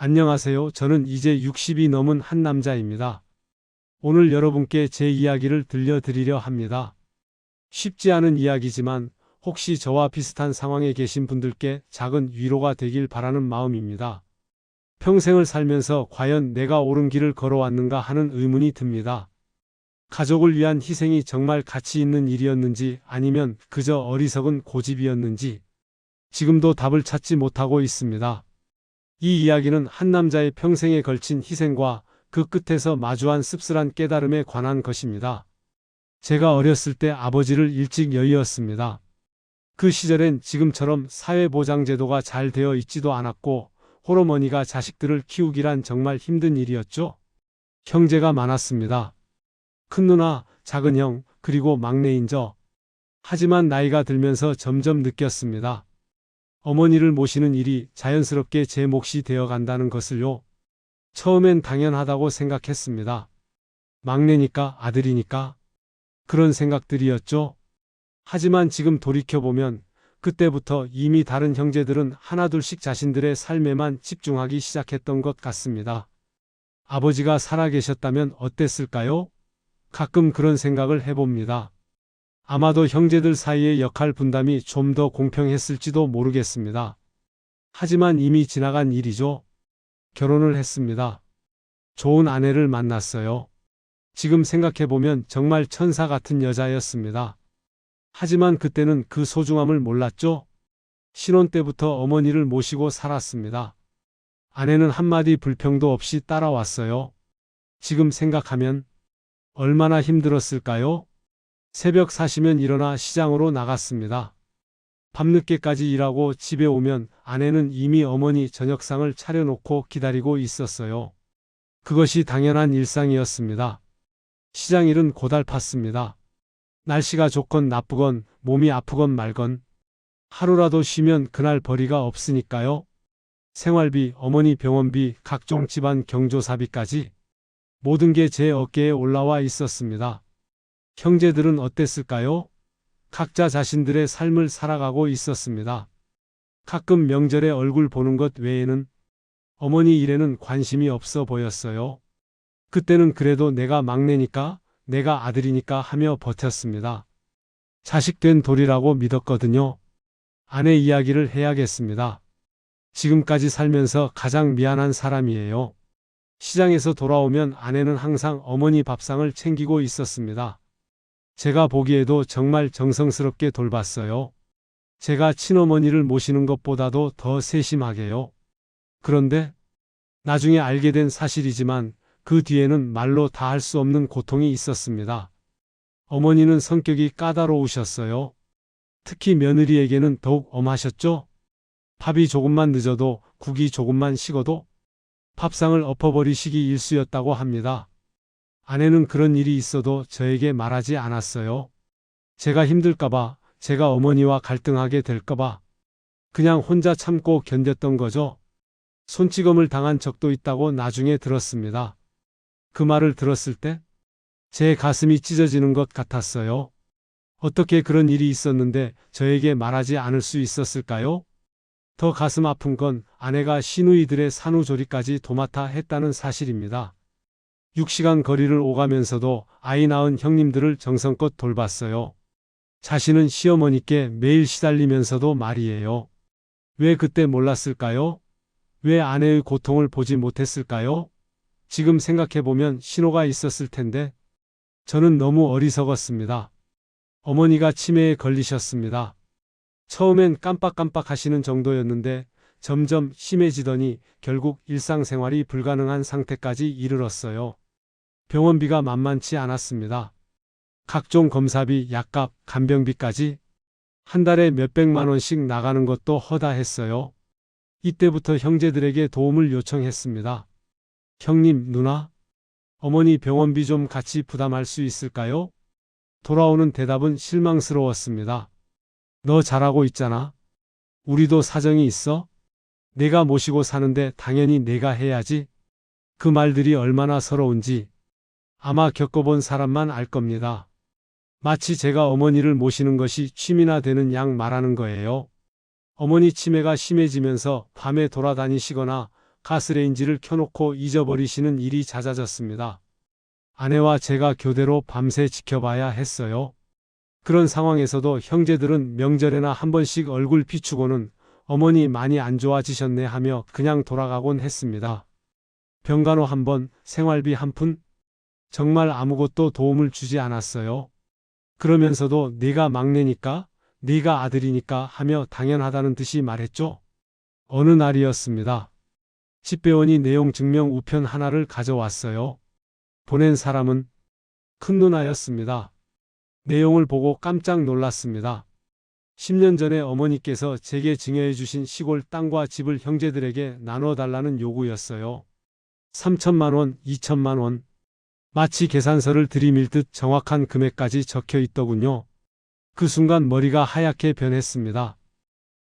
안녕하세요. 저는 이제 60이 넘은 한 남자입니다. 오늘 여러분께 제 이야기를 들려드리려 합니다. 쉽지 않은 이야기지만 혹시 저와 비슷한 상황에 계신 분들께 작은 위로가 되길 바라는 마음입니다. 평생을 살면서 과연 내가 옳은 길을 걸어왔는가 하는 의문이 듭니다. 가족을 위한 희생이 정말 가치 있는 일이었는지 아니면 그저 어리석은 고집이었는지 지금도 답을 찾지 못하고 있습니다. 이 이야기는 한 남자의 평생에 걸친 희생과 그 끝에서 마주한 씁쓸한 깨달음에 관한 것입니다. 제가 어렸을 때 아버지를 일찍 여의었습니다. 그 시절엔 지금처럼 사회보장제도가 잘 되어 있지도 않았고 홀어머니가 자식들을 키우기란 정말 힘든 일이었죠. 형제가 많았습니다. 큰 누나, 작은 형, 그리고 막내인 저. 하지만 나이가 들면서 점점 느꼈습니다. 어머니를 모시는 일이 자연스럽게 제 몫이 되어 간다는 것을요. 처음엔 당연하다고 생각했습니다. 막내니까, 아들이니까. 그런 생각들이었죠. 하지만 지금 돌이켜보면 그때부터 이미 다른 형제들은 하나둘씩 자신들의 삶에만 집중하기 시작했던 것 같습니다. 아버지가 살아계셨다면 어땠을까요? 가끔 그런 생각을 해봅니다. 아마도 형제들 사이의 역할 분담이 좀 더 공평했을지도 모르겠습니다. 하지만 이미 지나간 일이죠. 결혼을 했습니다. 좋은 아내를 만났어요. 지금 생각해보면 정말 천사 같은 여자였습니다. 하지만 그때는 그 소중함을 몰랐죠. 신혼 때부터 어머니를 모시고 살았습니다. 아내는 한마디 불평도 없이 따라왔어요. 지금 생각하면 얼마나 힘들었을까요? 새벽 4시면 일어나 시장으로 나갔습니다. 밤늦게까지 일하고 집에 오면 아내는 이미 어머니 저녁상을 차려놓고 기다리고 있었어요. 그것이 당연한 일상이었습니다. 시장 일은 고달팠습니다. 날씨가 좋건 나쁘건 몸이 아프건 말건 하루라도 쉬면 그날 벌이가 없으니까요. 생활비, 어머니 병원비, 각종 집안 경조사비까지 모든 게 제 어깨에 올라와 있었습니다. 형제들은 어땠을까요? 각자 자신들의 삶을 살아가고 있었습니다. 가끔 명절에 얼굴 보는 것 외에는 어머니 일에는 관심이 없어 보였어요. 그때는 그래도 내가 막내니까, 내가 아들이니까 하며 버텼습니다. 자식된 도리라고 믿었거든요. 아내 이야기를 해야겠습니다. 지금까지 살면서 가장 미안한 사람이에요. 시장에서 돌아오면 아내는 항상 어머니 밥상을 챙기고 있었습니다. 제가 보기에도 정말 정성스럽게 돌봤어요. 제가 친어머니를 모시는 것보다도 더 세심하게요. 그런데 나중에 알게 된 사실이지만 그 뒤에는 말로 다 할 수 없는 고통이 있었습니다. 어머니는 성격이 까다로우셨어요. 특히 며느리에게는 더욱 엄하셨죠. 밥이 조금만 늦어도 국이 조금만 식어도 밥상을 엎어버리시기 일쑤였다고 합니다. 아내는 그런 일이 있어도 저에게 말하지 않았어요. 제가 힘들까봐, 제가 어머니와 갈등하게 될까봐 그냥 혼자 참고 견뎠던 거죠. 손찌검을 당한 적도 있다고 나중에 들었습니다. 그 말을 들었을 때 제 가슴이 찢어지는 것 같았어요. 어떻게 그런 일이 있었는데 저에게 말하지 않을 수 있었을까요? 더 가슴 아픈 건 아내가 시누이들의 산후조리까지 도맡아 했다는 사실입니다. 6시간 거리를 오가면서도 아이 낳은 형님들을 정성껏 돌봤어요. 자신은 시어머니께 매일 시달리면서도 말이에요. 왜 그때 몰랐을까요? 왜 아내의 고통을 보지 못했을까요? 지금 생각해보면 신호가 있었을 텐데 저는 너무 어리석었습니다. 어머니가 치매에 걸리셨습니다. 처음엔 깜빡깜빡 하시는 정도였는데 점점 심해지더니 결국 일상생활이 불가능한 상태까지 이르렀어요. 병원비가 만만치 않았습니다. 각종 검사비, 약값, 간병비까지 한 달에 몇백만 원씩 나가는 것도 허다했어요. 이때부터 형제들에게 도움을 요청했습니다. 형님, 누나, 어머니 병원비 좀 같이 부담할 수 있을까요? 돌아오는 대답은 실망스러웠습니다. 너 잘하고 있잖아. 우리도 사정이 있어? 내가 모시고 사는데 당연히 내가 해야지. 그 말들이 얼마나 서러운지 아마 겪어본 사람만 알 겁니다. 마치 제가 어머니를 모시는 것이 취미나 되는 양 말하는 거예요. 어머니 치매가 심해지면서 밤에 돌아다니시거나 가스레인지를 켜놓고 잊어버리시는 일이 잦아졌습니다. 아내와 제가 교대로 밤새 지켜봐야 했어요. 그런 상황에서도 형제들은 명절에나 한 번씩 얼굴 비추고는 어머니 많이 안 좋아지셨네 하며 그냥 돌아가곤 했습니다. 병간호 한 번, 생활비 한 푼? 정말 아무것도 도움을 주지 않았어요. 그러면서도 네가 막내니까, 네가 아들이니까 하며 당연하다는 듯이 말했죠. 어느 날이었습니다. 집배원이 내용 증명 우편 하나를 가져왔어요. 보낸 사람은 큰 누나였습니다. 내용을 보고 깜짝 놀랐습니다. 10년 전에 어머니께서 제게 증여해 주신 시골 땅과 집을 형제들에게 나눠달라는 요구였어요. 3천만 원, 2천만 원. 마치 계산서를 들이밀듯 정확한 금액까지 적혀 있더군요. 그 순간 머리가 하얗게 변했습니다.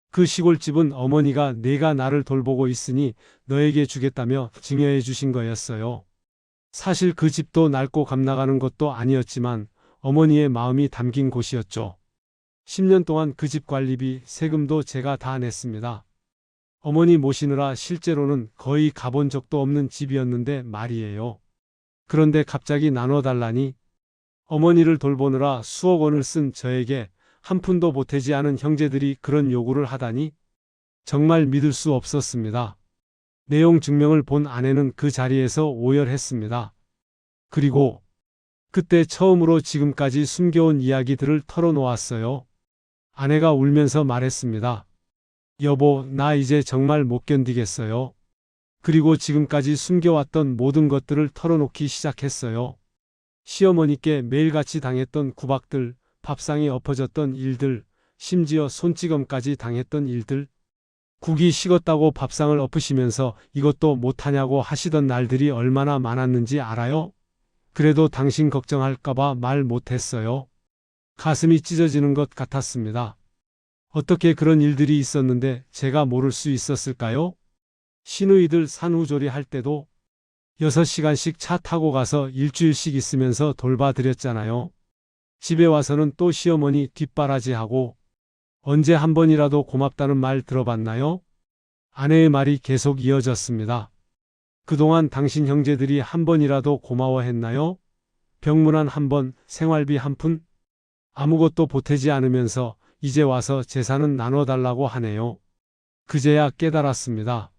그 시골집은 어머니가 내가 나를 돌보고 있으니 너에게 주겠다며 증여해 주신 거였어요. 사실 그 집도 낡고 감나가는 것도 아니었지만 어머니의 마음이 담긴 곳이었죠. 10년 동안 그 집 관리비, 세금도 제가 다 냈습니다. 어머니 모시느라 실제로는 거의 가본 적도 없는 집이었는데 말이에요. 그런데 갑자기 나눠달라니 어머니를 돌보느라 수억 원을 쓴 저에게 한 푼도 보태지 않은 형제들이 그런 요구를 하다니 정말 믿을 수 없었습니다. 내용 증명을 본 아내는 그 자리에서 오열했습니다. 그리고 그때 처음으로 지금까지 숨겨온 이야기들을 털어놓았어요. 아내가 울면서 말했습니다. 여보, 나 이제 정말 못 견디겠어요. 그리고 지금까지 숨겨왔던 모든 것들을 털어놓기 시작했어요. 시어머니께 매일같이 당했던 구박들, 밥상에 엎어졌던 일들, 심지어 손찌검까지 당했던 일들. 국이 식었다고 밥상을 엎으시면서 이것도 못하냐고 하시던 날들이 얼마나 많았는지 알아요? 그래도 당신 걱정할까봐 말 못했어요. 가슴이 찢어지는 것 같았습니다. 어떻게 그런 일들이 있었는데 제가 모를 수 있었을까요? 시누이들 산후조리 할 때도 6시간씩 차 타고 가서 일주일씩 있으면서 돌봐드렸잖아요. 집에 와서는 또 시어머니 뒷바라지하고 언제 한 번이라도 고맙다는 말 들어봤나요? 아내의 말이 계속 이어졌습니다. 그동안 당신 형제들이 한 번이라도 고마워했나요? 병문안 한 번, 생활비 한 푼? 아무것도 보태지 않으면서 이제 와서 재산은 나눠달라고 하네요. 그제야 깨달았습니다.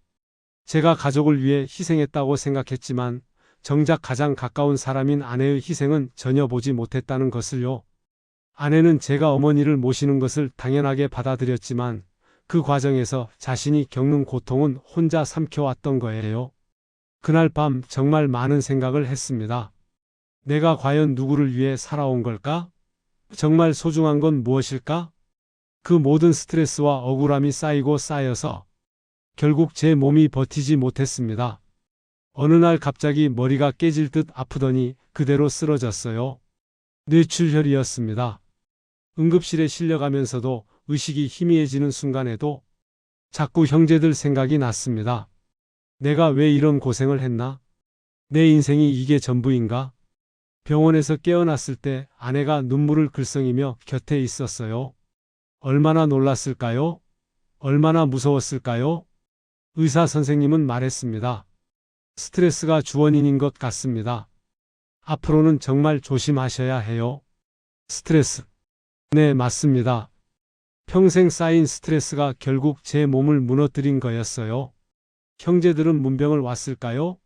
제가 가족을 위해 희생했다고 생각했지만 정작 가장 가까운 사람인 아내의 희생은 전혀 보지 못했다는 것을요. 아내는 제가 어머니를 모시는 것을 당연하게 받아들였지만 그 과정에서 자신이 겪는 고통은 혼자 삼켜왔던 거예요. 그날 밤 정말 많은 생각을 했습니다. 내가 과연 누구를 위해 살아온 걸까? 정말 소중한 건 무엇일까? 그 모든 스트레스와 억울함이 쌓이고 쌓여서 결국 제 몸이 버티지 못했습니다. 어느 날 갑자기 머리가 깨질 듯 아프더니 그대로 쓰러졌어요. 뇌출혈이었습니다. 응급실에 실려가면서도 의식이 희미해지는 순간에도 자꾸 형제들 생각이 났습니다. 내가 왜 이런 고생을 했나? 내 인생이 이게 전부인가? 병원에서 깨어났을 때 아내가 눈물을 글썽이며 곁에 있었어요. 얼마나 놀랐을까요? 얼마나 무서웠을까요? 의사 선생님은 말했습니다. 스트레스가 주원인인 것 같습니다. 앞으로는 정말 조심하셔야 해요. 스트레스. 네, 맞습니다. 평생 쌓인 스트레스가 결국 제 몸을 무너뜨린 거였어요. 형제들은 문병을 왔을까요?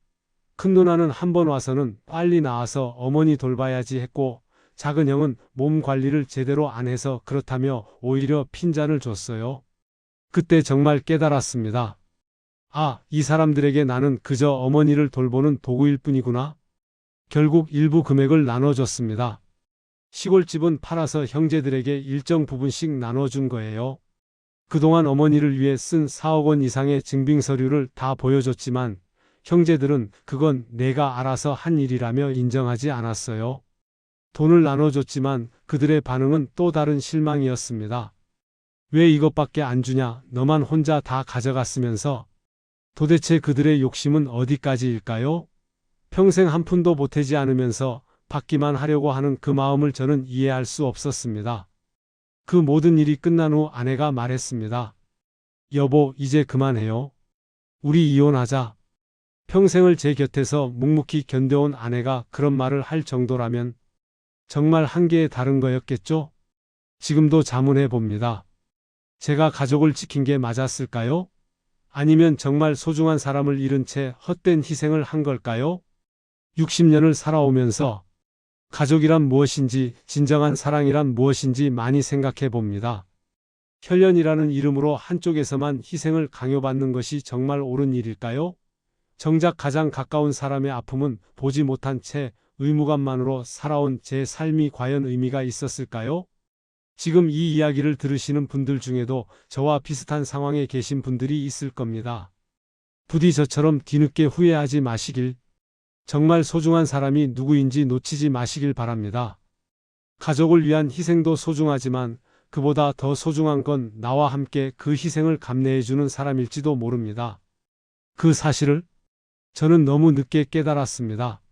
큰 누나는 한 번 와서는 빨리 나와서 어머니 돌봐야지 했고 작은 형은 몸 관리를 제대로 안 해서 그렇다며 오히려 핀잔을 줬어요. 그때 정말 깨달았습니다. 아, 이 사람들에게 나는 그저 어머니를 돌보는 도구일 뿐이구나. 결국 일부 금액을 나눠줬습니다. 시골집은 팔아서 형제들에게 일정 부분씩 나눠준 거예요. 그동안 어머니를 위해 쓴 4억 원 이상의 증빙서류를 다 보여줬지만 형제들은 그건 내가 알아서 한 일이라며 인정하지 않았어요. 돈을 나눠줬지만 그들의 반응은 또 다른 실망이었습니다. 왜 이것밖에 안 주냐, 너만 혼자 다 가져갔으면서. 도대체 그들의 욕심은 어디까지일까요? 평생 한 푼도 보태지 않으면서 받기만 하려고 하는 그 마음을 저는 이해할 수 없었습니다. 그 모든 일이 끝난 후 아내가 말했습니다. 여보, 이제 그만해요. 우리 이혼하자. 평생을 제 곁에서 묵묵히 견뎌온 아내가 그런 말을 할 정도라면 정말 한계에 다른 거였겠죠? 지금도 자문해 봅니다. 제가 가족을 지킨 게 맞았을까요? 아니면 정말 소중한 사람을 잃은 채 헛된 희생을 한 걸까요? 60년을 살아오면서 가족이란 무엇인지, 진정한 사랑이란 무엇인지 많이 생각해 봅니다. 혈연이라는 이름으로 한쪽에서만 희생을 강요받는 것이 정말 옳은 일일까요? 정작 가장 가까운 사람의 아픔은 보지 못한 채 의무감만으로 살아온 제 삶이 과연 의미가 있었을까요? 지금 이 이야기를 들으시는 분들 중에도 저와 비슷한 상황에 계신 분들이 있을 겁니다. 부디 저처럼 뒤늦게 후회하지 마시길, 정말 소중한 사람이 누구인지 놓치지 마시길 바랍니다. 가족을 위한 희생도 소중하지만 그보다 더 소중한 건 나와 함께 그 희생을 감내해주는 사람일지도 모릅니다. 그 사실을 저는 너무 늦게 깨달았습니다.